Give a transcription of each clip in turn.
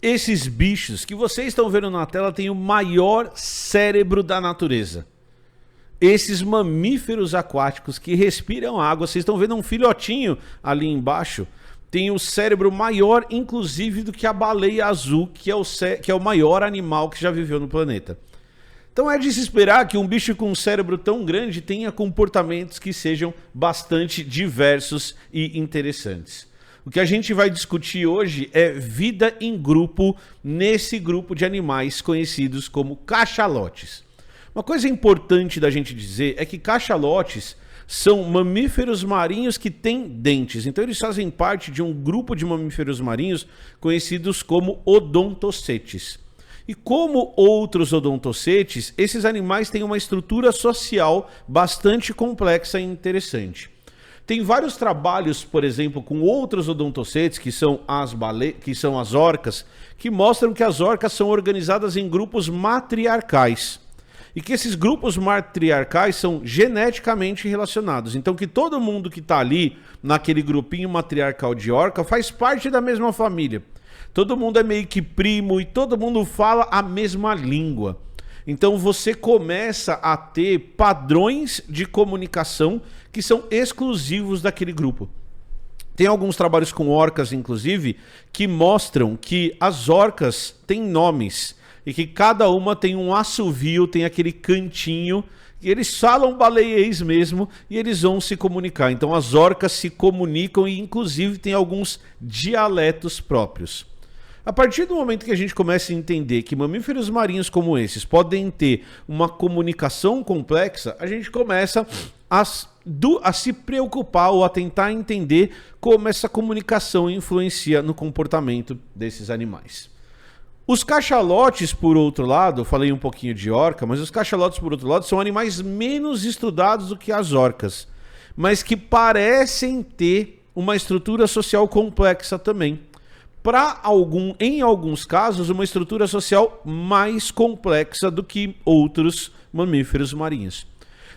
Esses bichos que vocês estão vendo na tela têm o maior cérebro da natureza. Esses mamíferos aquáticos que respiram água, vocês estão vendo um filhotinho ali embaixo, tem o cérebro maior, inclusive, do que a baleia azul, que é o maior animal que já viveu no planeta. Então é de se esperar que um bicho com um cérebro tão grande tenha comportamentos que sejam bastante diversos e interessantes. O que a gente vai discutir hoje é vida em grupo nesse grupo de animais conhecidos como cachalotes. Uma coisa importante da gente dizer é que cachalotes são mamíferos marinhos que têm dentes. Então eles fazem parte de um grupo de mamíferos marinhos conhecidos como odontocetes. E como outros odontocetes, esses animais têm uma estrutura social bastante complexa e interessante. Tem vários trabalhos, por exemplo, com outros odontocetes, que são as orcas, que mostram que as orcas são organizadas em grupos matriarcais. E que esses grupos matriarcais são geneticamente relacionados. Então que todo mundo que está ali, naquele grupinho matriarcal de orca, faz parte da mesma família. Todo mundo é meio que primo e todo mundo fala a mesma língua. Então você começa a ter padrões de comunicação que são exclusivos daquele grupo. Tem alguns trabalhos com orcas, inclusive, que mostram que as orcas têm nomes e que cada uma tem um assovio, tem aquele cantinho, e eles falam baleiês mesmo e eles vão se comunicar. Então as orcas se comunicam e, inclusive, tem alguns dialetos próprios. A partir do momento que a gente começa a entender que mamíferos marinhos como esses podem ter uma comunicação complexa, a gente começa a se preocupar ou a tentar entender como essa comunicação influencia no comportamento desses animais. Os cachalotes, por outro lado, eu falei um pouquinho de orca, mas os cachalotes, por outro lado, são animais menos estudados do que as orcas, mas que parecem ter uma estrutura social complexa também. Em alguns casos, uma estrutura social mais complexa do que outros mamíferos marinhos.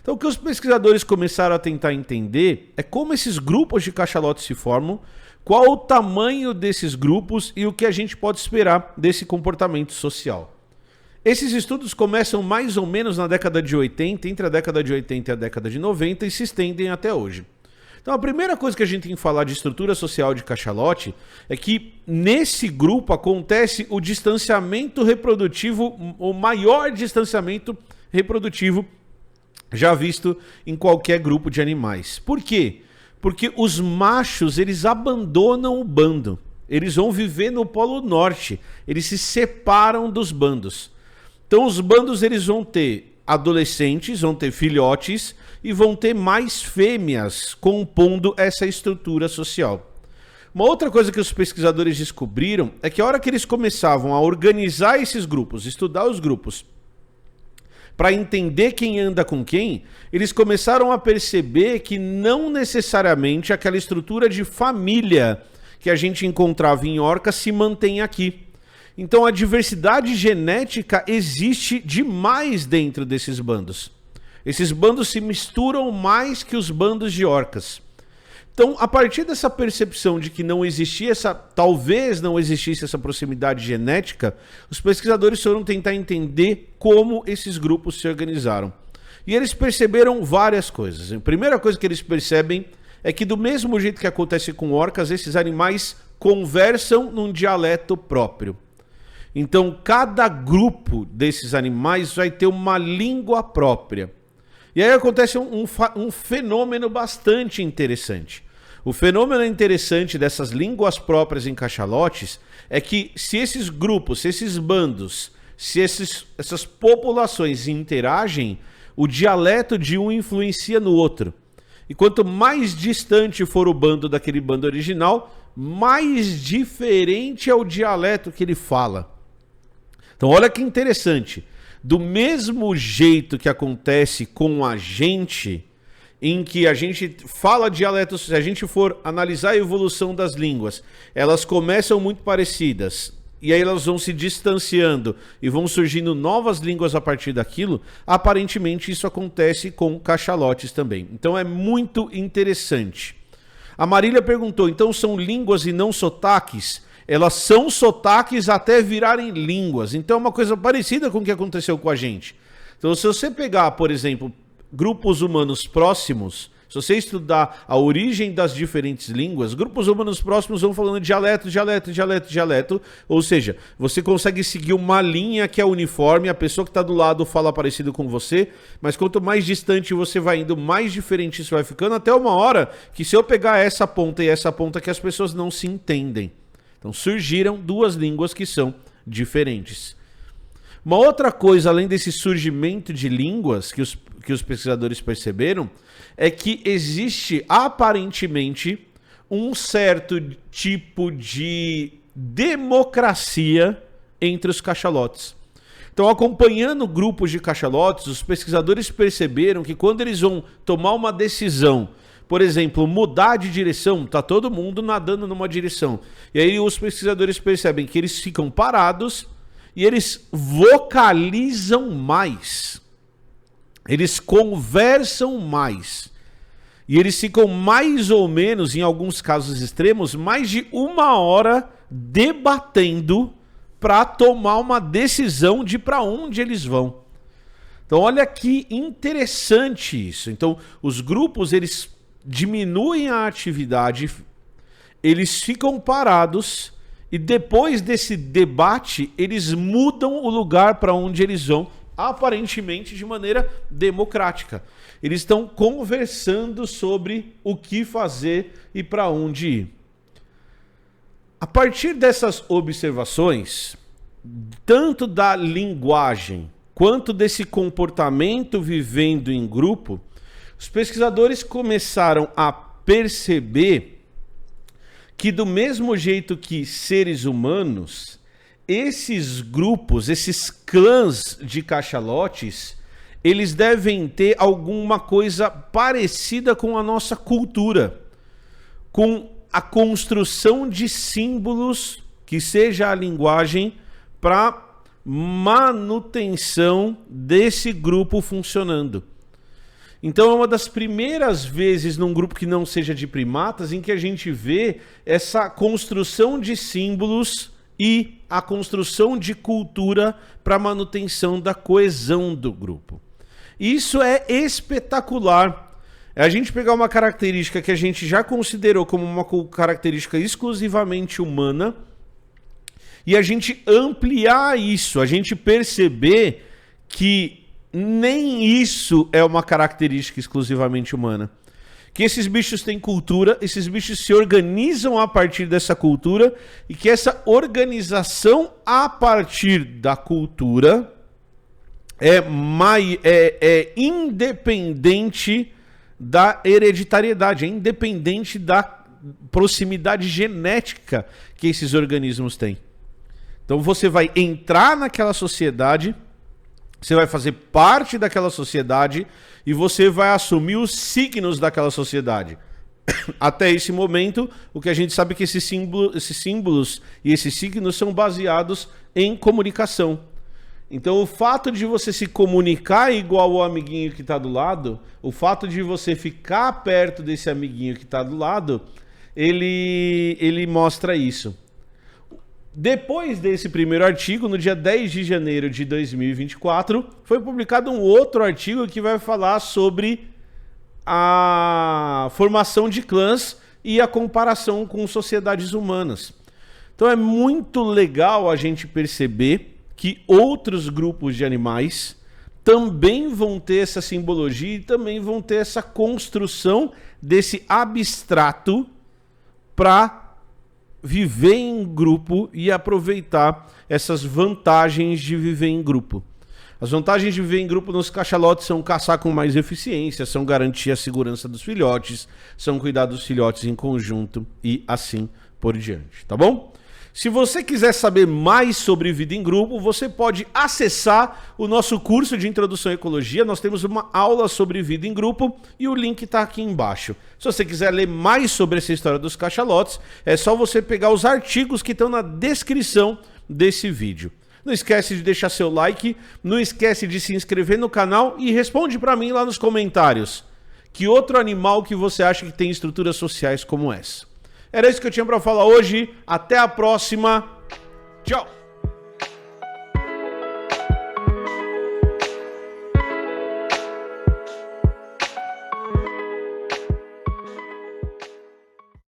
Então, o que os pesquisadores começaram a tentar entender é como esses grupos de cachalotes se formam, qual o tamanho desses grupos e o que a gente pode esperar desse comportamento social. Esses estudos começam mais ou menos na década de 80, entre a década de 80 e a década de 90 e se estendem até hoje. Então a primeira coisa que a gente tem que falar de estrutura social de cachalote é que nesse grupo acontece o distanciamento reprodutivo, o maior distanciamento reprodutivo já visto em qualquer grupo de animais. Por quê? Porque os machos, eles abandonam o bando. Eles vão viver no Polo Norte. Eles se separam dos bandos. Então os bandos eles vão ter adolescentes, vão ter filhotes e vão ter mais fêmeas compondo essa estrutura social. Uma outra coisa que os pesquisadores descobriram é que a hora que eles começavam a organizar esses grupos, estudar os grupos, para entender quem anda com quem, eles começaram a perceber que não necessariamente aquela estrutura de família que a gente encontrava em orca se mantém aqui. Então a diversidade genética existe demais dentro desses bandos. Esses bandos se misturam mais que os bandos de orcas. Então, a partir dessa percepção de que talvez não existisse essa proximidade genética, os pesquisadores foram tentar entender como esses grupos se organizaram. E eles perceberam várias coisas. A primeira coisa que eles percebem é que do mesmo jeito que acontece com orcas, esses animais conversam num dialeto próprio. Então, cada grupo desses animais vai ter uma língua própria. E aí acontece um fenômeno bastante interessante. O fenômeno interessante dessas línguas próprias em cachalotes é que se esses grupos, se esses bandos, se essas populações interagem, o dialeto de um influencia no outro. E quanto mais distante for o bando daquele bando original, mais diferente é o dialeto que ele fala. Então olha que interessante. Do mesmo jeito que acontece com a gente, em que a gente fala dialetos, se a gente for analisar a evolução das línguas, elas começam muito parecidas, e aí elas vão se distanciando e vão surgindo novas línguas a partir daquilo, aparentemente isso acontece com cachalotes também. Então é muito interessante. A Marília perguntou, então são línguas e não sotaques? elas são sotaques até virarem línguas. Então é uma coisa parecida com o que aconteceu com a gente. Então se você pegar, por exemplo, grupos humanos próximos, se você estudar a origem das diferentes línguas, grupos humanos próximos vão falando dialeto, dialeto, dialeto, dialeto, ou seja, você consegue seguir uma linha que é uniforme, a pessoa que está do lado fala parecido com você, mas quanto mais distante você vai indo, mais diferente isso vai ficando, até uma hora que se eu pegar essa ponta e essa ponta que as pessoas não se entendem. Então surgiram duas línguas que são diferentes. Uma outra coisa, além desse surgimento de línguas que os pesquisadores perceberam, é que existe aparentemente um certo tipo de democracia entre os cachalotes. Então, acompanhando grupos de cachalotes, os pesquisadores perceberam que quando eles vão tomar uma decisão, por exemplo, mudar de direção, tá todo mundo nadando numa direção. E aí os pesquisadores percebem que eles ficam parados e eles vocalizam mais. Eles conversam mais. E eles ficam mais ou menos, em alguns casos extremos, mais de 1 hora debatendo para tomar uma decisão de para onde eles vão. Então olha que interessante isso. Então os grupos, eles diminuem a atividade, eles ficam parados e depois desse debate eles mudam o lugar para onde eles vão, aparentemente de maneira democrática. Eles estão conversando sobre o que fazer e para onde ir. A partir dessas observações, tanto da linguagem quanto desse comportamento vivendo em grupo, os pesquisadores começaram a perceber que do mesmo jeito que seres humanos, esses grupos, esses clãs de cachalotes, eles devem ter alguma coisa parecida com a nossa cultura, com a construção de símbolos, que seja a linguagem, para manutenção desse grupo funcionando. Então é uma das primeiras vezes num grupo que não seja de primatas em que a gente vê essa construção de símbolos e a construção de cultura para manutenção da coesão do grupo. Isso é espetacular. É a gente pegar uma característica que a gente já considerou como uma característica exclusivamente humana e a gente ampliar isso, a gente perceber que nem isso é uma característica exclusivamente humana. Que esses bichos têm cultura, esses bichos se organizam a partir dessa cultura e que essa organização a partir da cultura é independente da hereditariedade, é independente da proximidade genética que esses organismos têm. Então você vai entrar naquela sociedade, você vai fazer parte daquela sociedade e você vai assumir os signos daquela sociedade. Até esse momento, o que a gente sabe é que esses símbolos e esses signos são baseados em comunicação. Então o fato de você se comunicar igual o amiguinho que está do lado, o fato de você ficar perto desse amiguinho que está do lado, ele mostra isso. Depois desse primeiro artigo, no dia 10 de janeiro de 2024, foi publicado um outro artigo que vai falar sobre a formação de clãs e a comparação com sociedades humanas. Então é muito legal a gente perceber que outros grupos de animais também vão ter essa simbologia e também vão ter essa construção desse abstrato para viver em grupo e aproveitar essas vantagens de viver em grupo. As vantagens de viver em grupo nos cachalotes são caçar com mais eficiência, são garantir a segurança dos filhotes, são cuidar dos filhotes em conjunto e assim por diante, tá bom? Se você quiser saber mais sobre vida em grupo, você pode acessar o nosso curso de Introdução à Ecologia. Nós temos uma aula sobre vida em grupo e o link está aqui embaixo. Se você quiser ler mais sobre essa história dos cachalotes, é só você pegar os artigos que estão na descrição desse vídeo. Não esquece de deixar seu like, não esquece de se inscrever no canal e responde para mim lá nos comentários. Que outro animal que você acha que tem estruturas sociais como essa? Era isso que eu tinha para falar hoje. Até a próxima. Tchau.